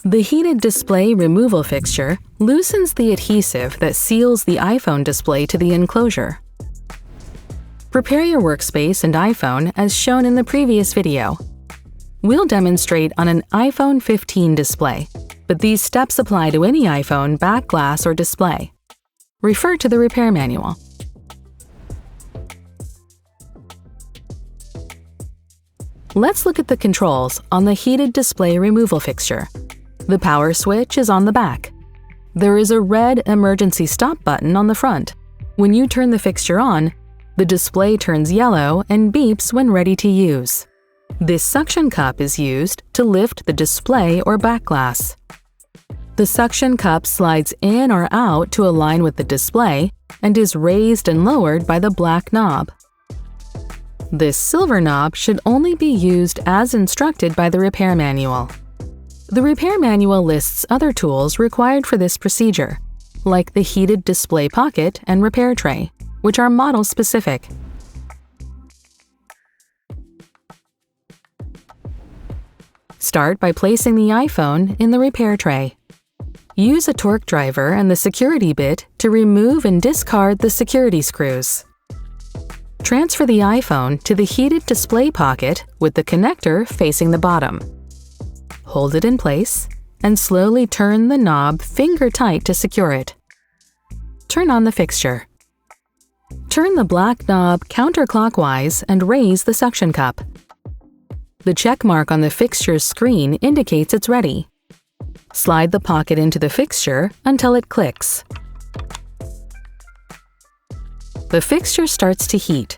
The heated display removal fixture loosens the adhesive that seals the iPhone display to the enclosure. Prepare your workspace and iPhone as shown in the previous video. We'll demonstrate on an iPhone 15 display, but these steps apply to any iPhone back glass or display. Refer to the repair manual. Let's look at the controls on the heated display removal fixture. The power switch is on the back. There is a red emergency stop button on the front. When you turn the fixture on, the display turns yellow and beeps when ready to use. This suction cup is used to lift the display or back glass. The suction cup slides in or out to align with the display and is raised and lowered by the black knob. This silver knob should only be used as instructed by the repair manual. The repair manual lists other tools required for this procedure, like the heated display pocket and repair tray, which are model-specific. Start by placing the iPhone in the repair tray. Use a torque driver and the security bit to remove and discard the security screws. Transfer the iPhone to the heated display pocket with the connector facing the bottom. Hold it in place and slowly turn the knob finger tight to secure it. Turn on the fixture. Turn the black knob counterclockwise and raise the suction cup. The check mark on the fixture's screen indicates it's ready. Slide the pocket into the fixture until it clicks. The fixture starts to heat.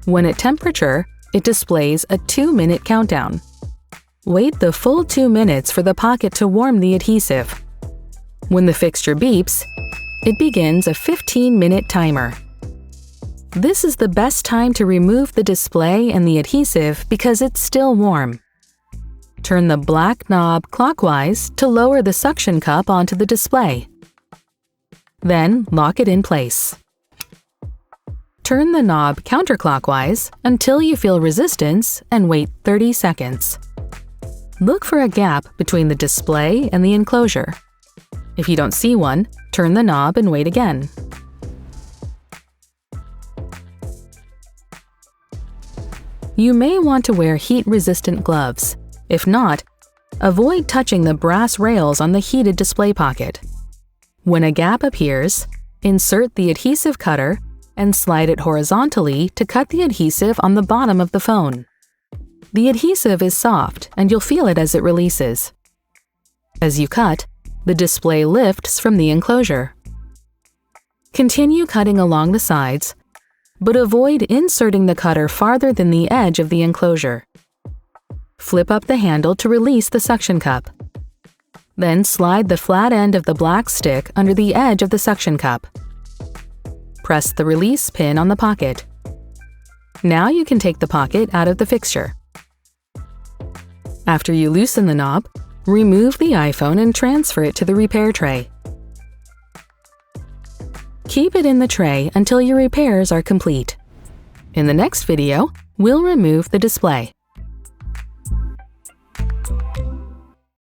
When at temperature, it displays a 2-minute countdown. Wait the full 2 minutes for the pocket to warm the adhesive. When the fixture beeps, it begins a 15-minute timer. This is the best time to remove the display and the adhesive because it's still warm. Turn the black knob clockwise to lower the suction cup onto the display. Then lock it in place. Turn the knob counterclockwise until you feel resistance and wait 30 seconds. Look for a gap between the display and the enclosure. If you don't see one, turn the knob and wait again. You may want to wear heat-resistant gloves. If not, avoid touching the brass rails on the heated display pocket. When a gap appears, insert the adhesive cutter and slide it horizontally to cut the adhesive on the bottom of the phone. The adhesive is soft and you'll feel it as it releases. As you cut, the display lifts from the enclosure. Continue cutting along the sides, but avoid inserting the cutter farther than the edge of the enclosure. Flip up the handle to release the suction cup. Then slide the flat end of the black stick under the edge of the suction cup. Press the release pin on the pocket. Now you can take the pocket out of the fixture. After you loosen the knob, remove the iPhone and transfer it to the repair tray. Keep it in the tray until your repairs are complete. In the next video, we'll remove the display.